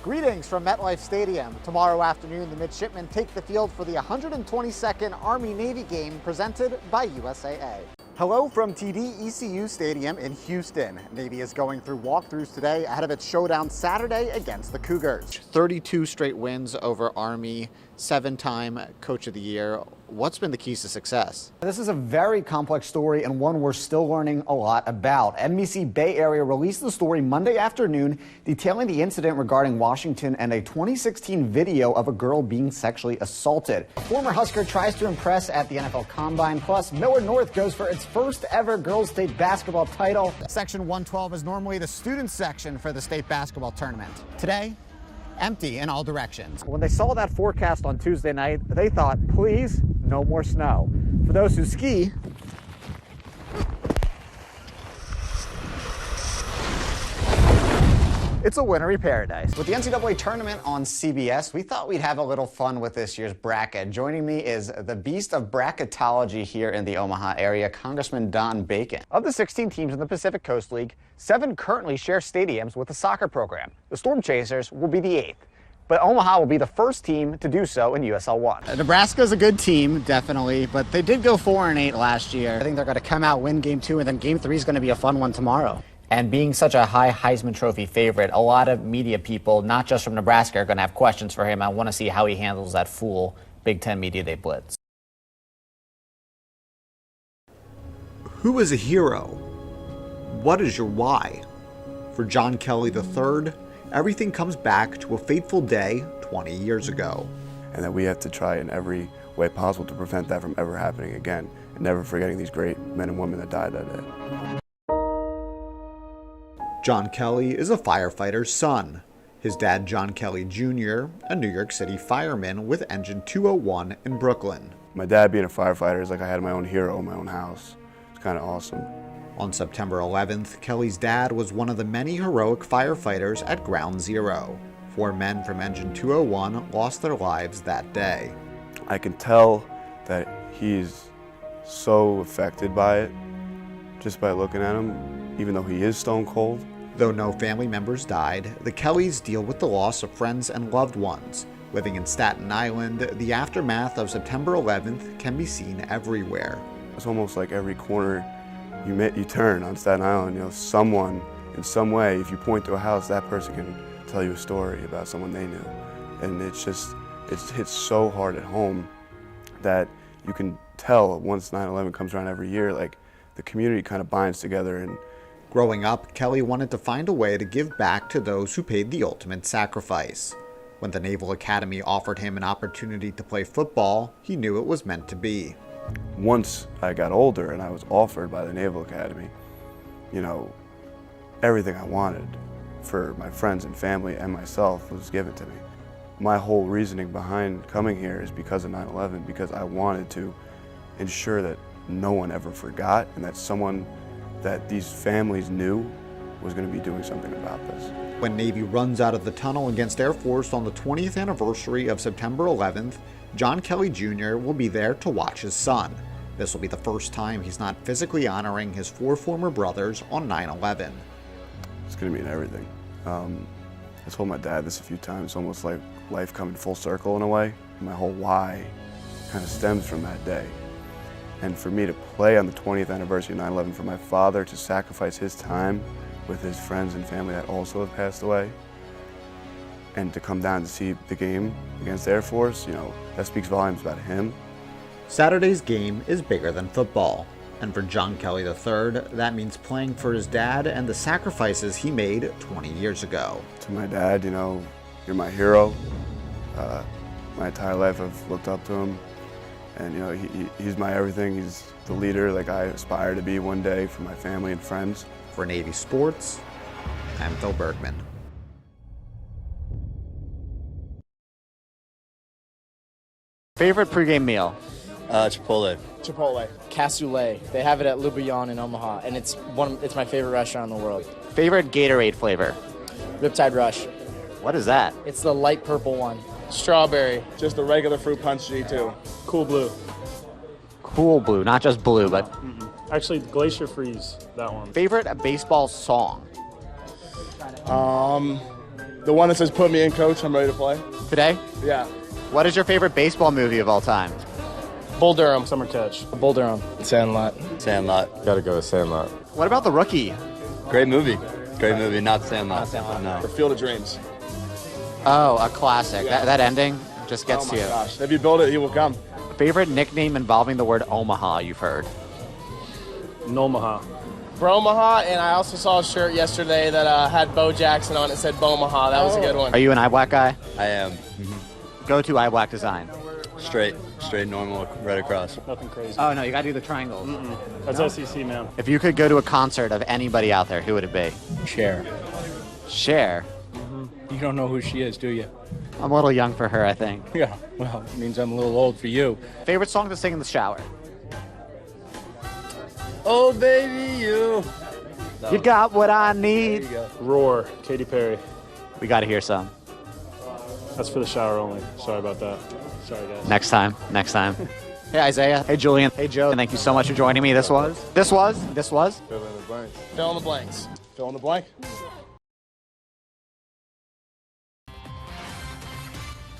Greetings from MetLife Stadium. Tomorrow afternoon, the midshipmen take the field for the 122nd Army-Navy game presented by USAA. Hello from TD ECU Stadium in Houston. Navy is going through walkthroughs today ahead of its showdown Saturday against the Cougars. 32 straight wins over Army, 7-time Coach of the Year. What's been the keys to success? This is a very complex story and one we're still learning a lot about. NBC Bay Area released the story Monday afternoon detailing the incident regarding Washington and a 2016 video of a girl being sexually assaulted. A former Husker tries to impress at the NFL Combine, plus Millard North goes for its first ever girls state basketball title. Section 112 is normally the student section for the state basketball tournament. Today, empty in all directions. When they saw that forecast on Tuesday night, they thought, please, no more snow. For those who ski, it's a wintry paradise. With the NCAA tournament on CBS, we thought we'd have a little fun with this year's bracket. Joining me is the beast of bracketology here in the Omaha area, Congressman Don Bacon. Of the 16 teams in the Pacific Coast League, 7 currently share stadiums with the soccer program. The Storm Chasers will be the 8th. But Omaha will be the first team to do so in USL 1. Nebraska's a good team, definitely, but they did go 4-8 last year. I think they're going to come out, win Game 2, and then Game 3 is going to be a fun one tomorrow. And being such a high Heisman Trophy favorite, a lot of media people, not just from Nebraska, are going to have questions for him. I want to see how he handles that full Big Ten Media Day blitz. Who is a hero? What is your why? For John Kelly III, everything comes back to a fateful day 20 years ago. And that we have to try in every way possible to prevent that from ever happening again, and never forgetting these great men and women that died that day. John Kelly is a firefighter's son. His dad, John Kelly Jr., a New York City fireman with Engine 201 in Brooklyn. My dad being a firefighter is like I had my own hero in my own house. It's kind of awesome. On September 11th, Kelly's dad was one of the many heroic firefighters at Ground Zero. 4 men from Engine 201 lost their lives that day. I can tell that he's so affected by it just by looking at him, even though he is stone cold. Though no family members died, the Kellys deal with the loss of friends and loved ones. Living in Staten Island, the aftermath of September 11th can be seen everywhere. It's almost like every corner you turn on Staten Island, someone in some way, if you point to a house, that person can tell you a story about someone they knew. And it hits so hard at home that you can tell once 9/11 comes around every year, like the community kind of binds together. And growing up, Kelly wanted to find a way to give back to those who paid the ultimate sacrifice. When the Naval Academy offered him an opportunity to play football, he knew it was meant to be. Once I got older and I was offered by the Naval Academy, everything I wanted for my friends and family and myself was given to me. My whole reasoning behind coming here is because of 9/11, because I wanted to ensure that no one ever forgot and that someone that these families knew was going to be doing something about this. When Navy runs out of the tunnel against Air Force on the 20th anniversary of September 11th, John Kelly Jr. will be there to watch his son. This will be the first time he's not physically honoring his 4 former brothers on 9/11. It's going to mean everything. I told my dad this a few times, almost like life coming full circle in a way. My whole why kind of stems from that day. And for me to play on the 20th anniversary of 9/11, for my father to sacrifice his time with his friends and family that also have passed away, and to come down to see the game against Air Force, that speaks volumes about him. Saturday's game is bigger than football. And for John Kelly III, that means playing for his dad and the sacrifices he made 20 years ago. To my dad, you're my hero. My entire life I've looked up to him. And he's my everything. He's the leader like I aspire to be one day for my family and friends. For Navy Sports, I'm Phil Bergman. Favorite pregame meal? Chipotle. Chipotle. Cassoulet. They have it at Le Bouillon in Omaha, and it's my favorite restaurant in the world. Favorite Gatorade flavor? Riptide Rush. What is that? It's the light purple one. Strawberry. Just the regular fruit punch G2. Cool Blue. Cool Blue, not just blue, but... Actually, Glacier Freeze, that one. Favorite baseball song? The one that says put me in, coach. I'm ready to play. Today? Yeah. What is your favorite baseball movie of all time? Bull Durham, Summer Catch. Bull Durham. Sandlot. Sandlot. Gotta go with Sandlot. What about The Rookie? Great movie. Great movie. Not Sandlot. Not Sandlot. No. Or Field of Dreams. Oh, a classic. Yeah. That ending just gets Oh to my you. gosh. If you build it, he will come. Favorite nickname involving the word Omaha you've heard? Omaha. Bromaha, and I also saw a shirt yesterday that had Bo Jackson on it. Said Bomaha. That was a good one. Are you an eye black guy? I am. Go to eye black design. Straight, normal, right across. Nothing crazy. Oh no, you gotta do the triangles. That's SEC, man. If you could go to a concert of anybody out there, who would it be? Cher. Cher. You don't know who she is, do you? I'm a little young for her, I think. Yeah, well, it means I'm a little old for you. Favorite song to sing in the shower? Oh, baby, you. You got what I need. There you go. Roar, Katy Perry. We gotta hear some. That's for the shower only. Sorry about that. Sorry, guys. Next time. Hey Isaiah. Hey Julian. Hey Joe. And thank you so much for joining me. This was. Fill in the blanks. Fill in the blanks. Fill in the blank.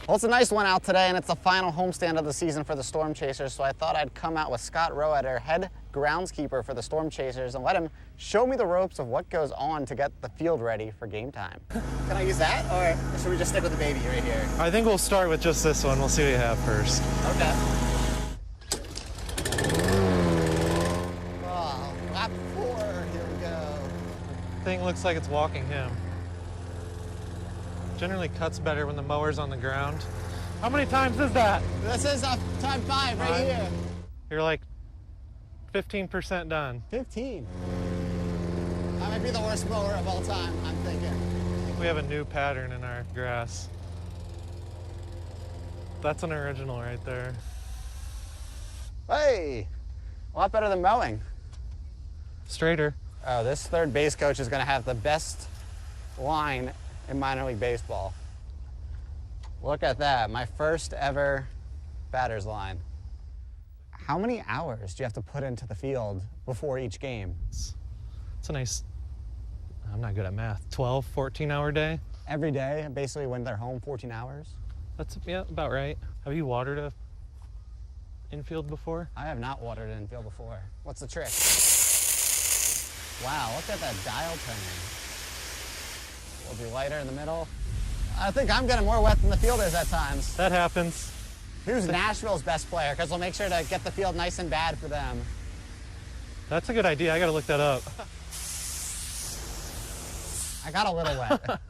Well, it's a nice one out today, and it's the final homestand of the season for the Storm Chasers, so I thought I'd come out with Scott Roeder, head groundskeeper for the Storm Chasers, and let him show me the ropes of what goes on to get the field ready for game time. Can I use that, or should we just stick with the baby right here? I think we'll start with just this one. We'll see what you have first. Okay. Oh, lap 4, here we go. Thing looks like it's walking him. Generally cuts better when the mower's on the ground. How many times is that? This is time 5 right here. You're like 15% done. 15. That might be the worst mower of all time, I'm thinking. I think we have a new pattern in our grass. That's an original right there. Hey, a lot better than mowing. Straighter. Oh, this third base coach is gonna have the best line in minor league baseball. Look at that, my first ever batter's line. How many hours do you have to put into the field before each game? It's a nice, I'm not good at math, 12, 14-hour day? Every day, basically when they're home, 14 hours? That's, yeah, about right. Have you watered a infield before? I have not watered an infield before. What's the trick? Wow, look at that dial turning. Will be lighter in the middle. I think I'm getting more wet than the fielders at times. That happens. Who's Nashville's best player? Because we'll make sure to get the field nice and bad for them. That's a good idea. I gotta look that up. I got a little wet.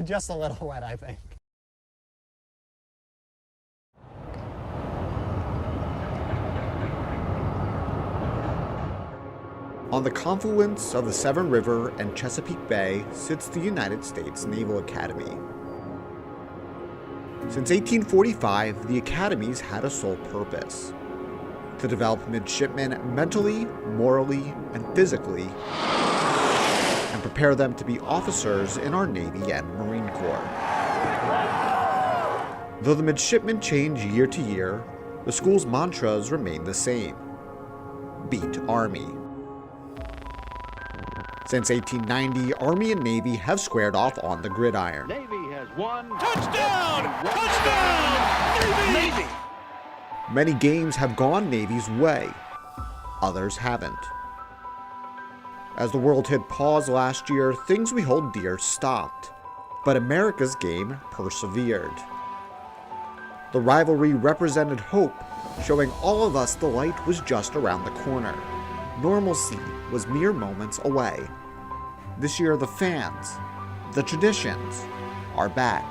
Just a little wet, I think. On the confluence of the Severn River and Chesapeake Bay sits the United States Naval Academy. Since 1845, the academies had a sole purpose: to develop midshipmen mentally, morally, and physically, and prepare them to be officers in our Navy and Marine Corps. Though the midshipmen change year to year, the school's mantras remain the same: beat Army. Since 1890, Army and Navy have squared off on the gridiron. Navy has won. Touchdown! Touchdown! Navy! Many games have gone Navy's way, others haven't. As the world hit pause last year, things we hold dear stopped, but America's game persevered. The rivalry represented hope, showing all of us the light was just around the corner. Normalcy was mere moments away. This year, the fans, the traditions, are back.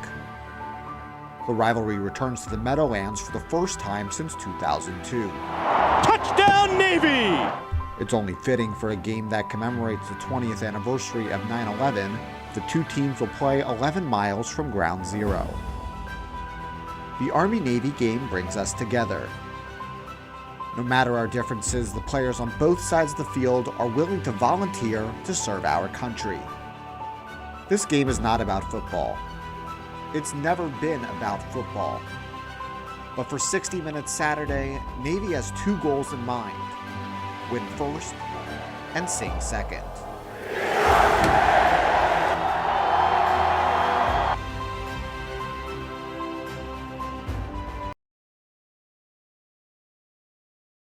The rivalry returns to the Meadowlands for the first time since 2002. Touchdown, Navy! It's only fitting for a game that commemorates the 20th anniversary of 9/11. The two teams will play 11 miles from Ground Zero. The Army-Navy game brings us together. No matter our differences, the players on both sides of the field are willing to volunteer to serve our country. This game is not about football. It's never been about football. But for 60 Minutes Saturday, Navy has two goals in mind: win first and sing second.